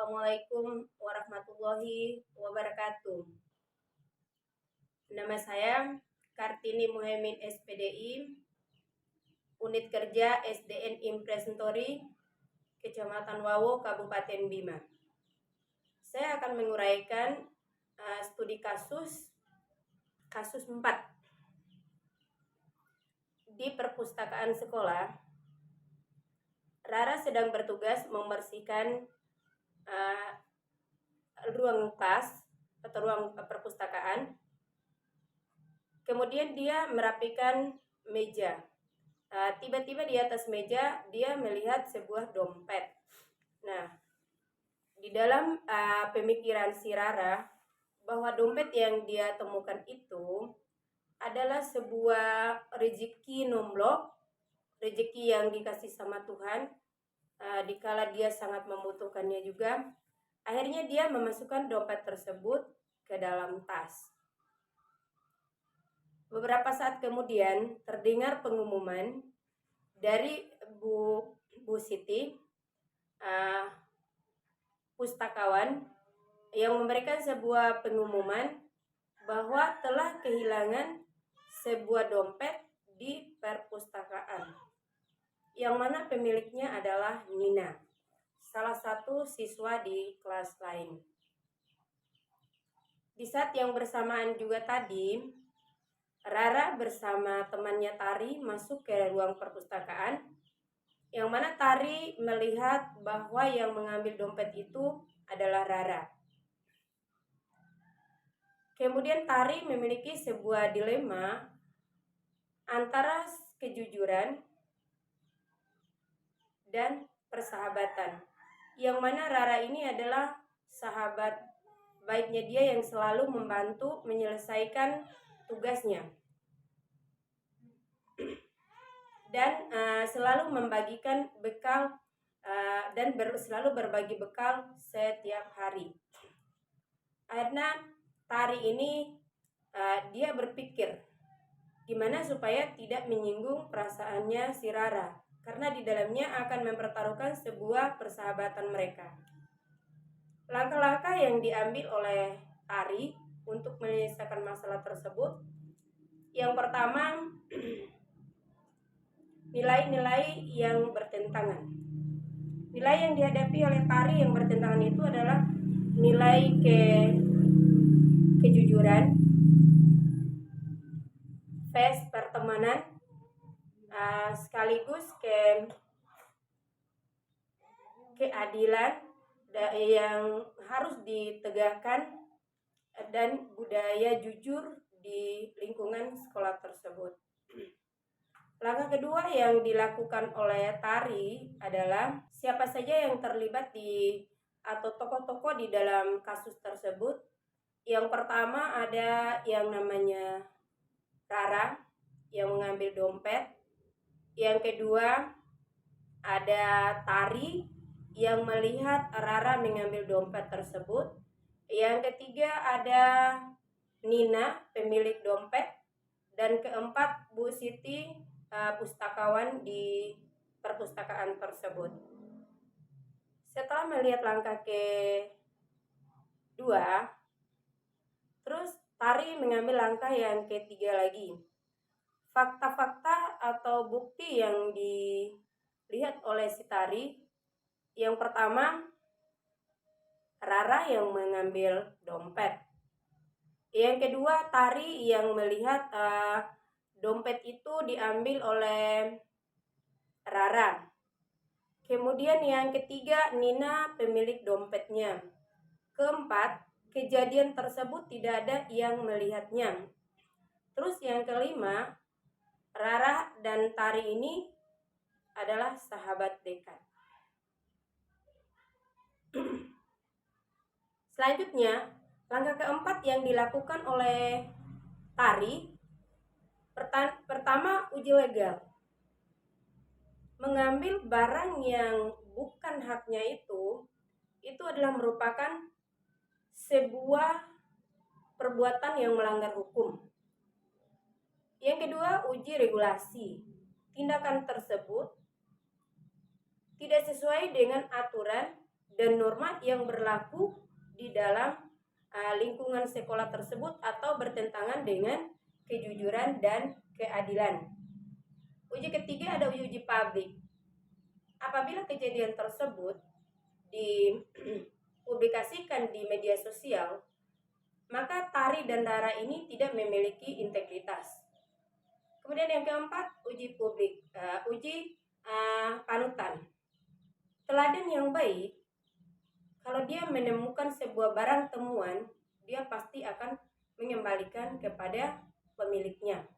Assalamualaikum warahmatullahi wabarakatuh. Nama saya Kartini Muhammad SPDI, Unit Kerja SDN Impresentori, Kecamatan Wawo, Kabupaten Bima. Saya akan menguraikan studi kasus 4 di perpustakaan sekolah. Rara sedang bertugas membersihkan ruang kelas atau ruang perpustakaan. Kemudian dia merapikan meja. Tiba-tiba di atas meja dia melihat sebuah dompet. Nah, di dalam pemikiran si Rara bahwa dompet yang dia temukan itu adalah sebuah rezeki nomblok, rezeki yang dikasih sama Tuhan dikala dia sangat membutuhkannya juga. Akhirnya dia memasukkan dompet tersebut ke dalam tas. Beberapa saat kemudian terdengar pengumuman dari Bu Siti, pustakawan, yang memberikan sebuah pengumuman bahwa telah kehilangan sebuah dompet di perpustakaan, yang mana pemiliknya adalah Nina, salah satu siswa di kelas lain. Di saat yang bersamaan juga tadi, Rara bersama temannya Tari masuk ke ruang perpustakaan, yang mana Tari melihat bahwa yang mengambil dompet itu adalah Rara. Kemudian Tari memiliki sebuah dilema antara kejujuran dan persahabatan, yang mana Rara ini adalah sahabat baiknya dia yang selalu membantu menyelesaikan tugasnya dan selalu membagikan bekal dan selalu berbagi bekal setiap hari. Akhirnya Tari ini dia berpikir gimana supaya tidak menyinggung perasaannya si Rara, karena di dalamnya akan mempertaruhkan sebuah persahabatan mereka. Langkah-langkah yang diambil oleh Tari untuk menyelesaikan masalah tersebut, yang pertama, nilai-nilai yang bertentangan. Nilai yang dihadapi oleh Tari yang bertentangan itu adalah nilai kejujuran, pertemanan, sekaligus keadilan yang harus ditegakkan dan budaya jujur di lingkungan sekolah tersebut. Langkah kedua yang dilakukan oleh Tari adalah siapa saja yang terlibat atau tokoh-tokoh di dalam kasus tersebut. Yang pertama ada yang namanya Rara yang mengambil dompet. Yang kedua ada Tari yang melihat Rara mengambil dompet tersebut. Yang ketiga ada Nina, pemilik dompet. Dan keempat Bu Siti, pustakawan di perpustakaan tersebut. Setelah melihat langkah kedua, terus Tari mengambil langkah yang ketiga lagi. Fakta-fakta atau bukti yang dilihat oleh si Tari, yang pertama Rara yang mengambil dompet. Yang kedua Tari yang melihat dompet itu diambil oleh Rara. Kemudian yang ketiga Nina pemilik dompetnya. Keempat, kejadian tersebut tidak ada yang melihatnya. Terus yang kelima, Rara dan Tari ini adalah sahabat dekat. Selanjutnya, langkah keempat yang dilakukan oleh Tari, pertama uji legal. Mengambil barang yang bukan haknya itu adalah merupakan sebuah perbuatan yang melanggar hukum. Yang kedua, uji regulasi. Tindakan tersebut tidak sesuai dengan aturan dan norma yang berlaku di dalam lingkungan sekolah tersebut atau bertentangan dengan kejujuran dan keadilan. Uji ketiga ada uji publik. Apabila kejadian tersebut dipublikasikan di media sosial, maka Tari dan Rara ini tidak memiliki integritas. Kemudian yang keempat, uji publik, uji panutan. Teladan yang baik, kalau dia menemukan sebuah barang temuan, dia pasti akan mengembalikan kepada pemiliknya.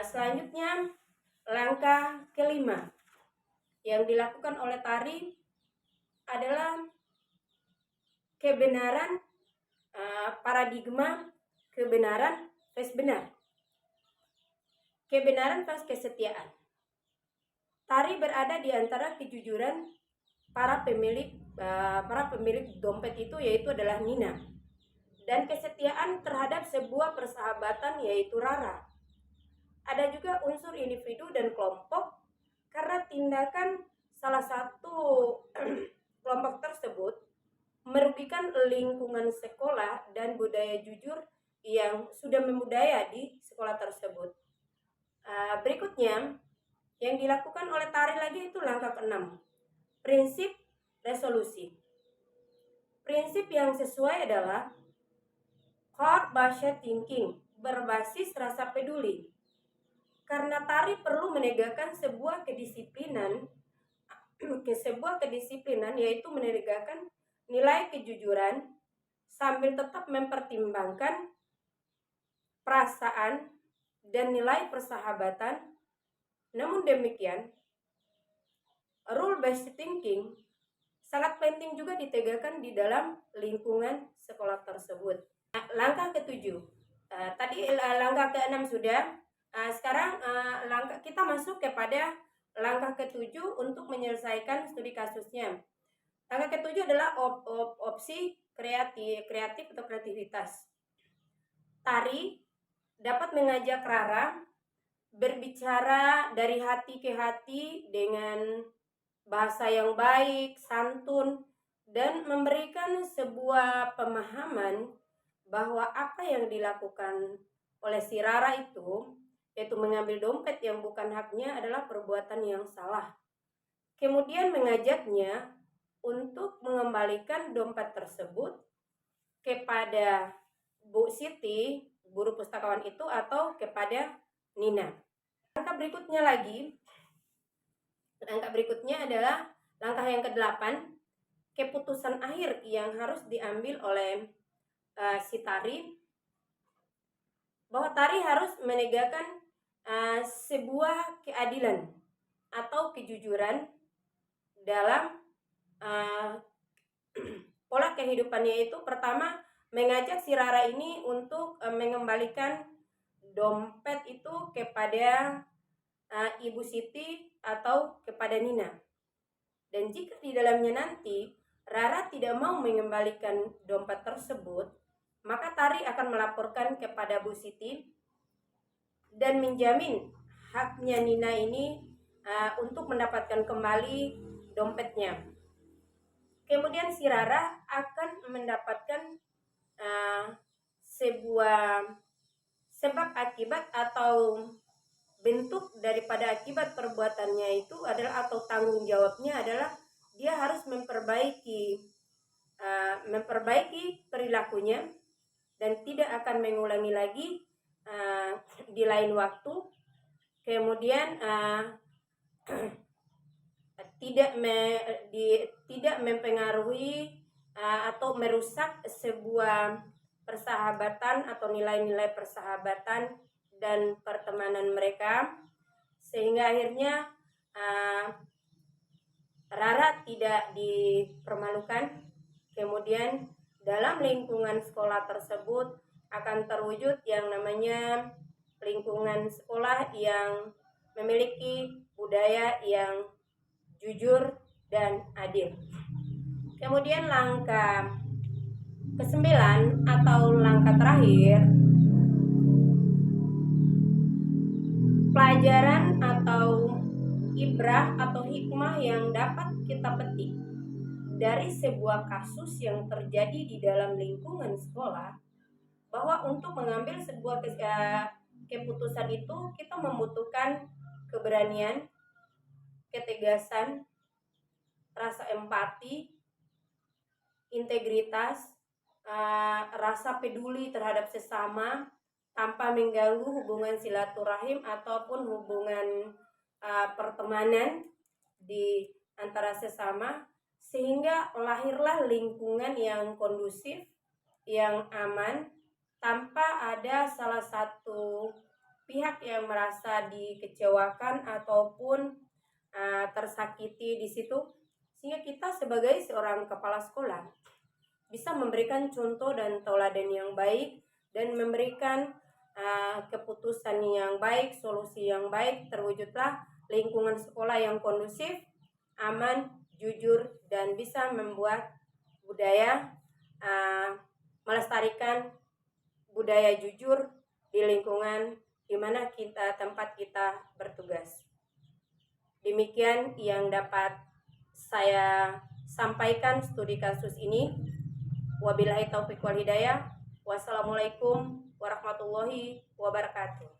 Selanjutnya, langkah kelima yang dilakukan oleh Tari adalah kebenaran, paradigma kebenaran versus benar. Kebenaran versus kesetiaan. Tari berada di antara kejujuran para pemilik dompet itu, yaitu adalah Nina, dan kesetiaan terhadap sebuah persahabatan, yaitu Rara. Ada juga unsur individu dan kelompok, karena tindakan salah satu kelompok tersebut merugikan lingkungan sekolah dan budaya jujur yang sudah membudaya di sekolah tersebut. Berikutnya yang dilakukan oleh Tari lagi itu langkah ke-6, prinsip resolusi. Prinsip yang sesuai adalah core-based thinking, berbasis rasa peduli. Karena Tari perlu menegakkan sebuah kedisiplinan, yaitu menegakkan nilai kejujuran sambil tetap mempertimbangkan perasaan dan nilai persahabatan. Namun demikian, rule-based thinking sangat penting juga ditegakkan di dalam lingkungan sekolah tersebut. Langkah ke-7, tadi langkah ke-6 sudah. Sekarang kita masuk kepada langkah ke-7 untuk menyelesaikan studi kasusnya. Langkah ke-7 adalah opsi kreatif atau kreativitas. Tari dapat mengajak Rara berbicara dari hati ke hati dengan bahasa yang baik, santun, dan memberikan sebuah pemahaman bahwa apa yang dilakukan oleh si Rara itu, yaitu mengambil dompet yang bukan haknya, adalah perbuatan yang salah. Kemudian mengajaknya untuk mengembalikan dompet tersebut kepada Bu Siti, guru pustakawan itu, atau kepada Nina. Langkah berikutnya adalah langkah yang ke-8, keputusan akhir yang harus diambil oleh si Tari, bahwa Tari harus menegakkan sebuah keadilan atau kejujuran dalam pola kehidupannya. Itu pertama, mengajak si Rara ini untuk mengembalikan dompet itu kepada Ibu Siti atau kepada Nina. Dan jika di dalamnya nanti Rara tidak mau mengembalikan dompet tersebut, maka Tari akan melaporkan kepada Bu Siti dan menjamin haknya Nina ini untuk mendapatkan kembali dompetnya. Kemudian si Rara akan mendapatkan sebuah sebab akibat atau bentuk daripada akibat perbuatannya itu adalah, atau tanggung jawabnya adalah, dia harus memperbaiki perilakunya dan tidak akan mengulangi lagi di lain waktu. Kemudian tidak mempengaruhi atau merusak sebuah persahabatan atau nilai-nilai persahabatan dan pertemanan mereka, sehingga akhirnya Rara tidak dipermalukan. Kemudian dalam lingkungan sekolah tersebut akan terwujud yang namanya lingkungan sekolah yang memiliki budaya yang jujur dan adil. Kemudian langkah ke-9 atau langkah terakhir, pelajaran atau ibrah atau hikmah yang dapat kita petik dari sebuah kasus yang terjadi di dalam lingkungan sekolah, bahwa untuk mengambil sebuah keputusan itu kita membutuhkan keberanian, ketegasan, rasa empati, integritas, rasa peduli terhadap sesama tanpa mengganggu hubungan silaturahim ataupun hubungan pertemanan di antara sesama, sehingga lahirlah lingkungan yang kondusif, yang aman, tanpa ada salah satu pihak yang merasa dikecewakan ataupun tersakiti di situ, sehingga kita sebagai seorang kepala sekolah bisa memberikan contoh dan tauladan yang baik dan memberikan keputusan yang baik, solusi yang baik, terwujudlah lingkungan sekolah yang kondusif, aman, jujur, dan bisa membuat budaya melestarikan budaya jujur di lingkungan di mana tempat kita bertugas. Demikian yang dapat saya sampaikan studi kasus ini. Wabillahi taufiq wal hidayah. Wassalamualaikum warahmatullahi wabarakatuh.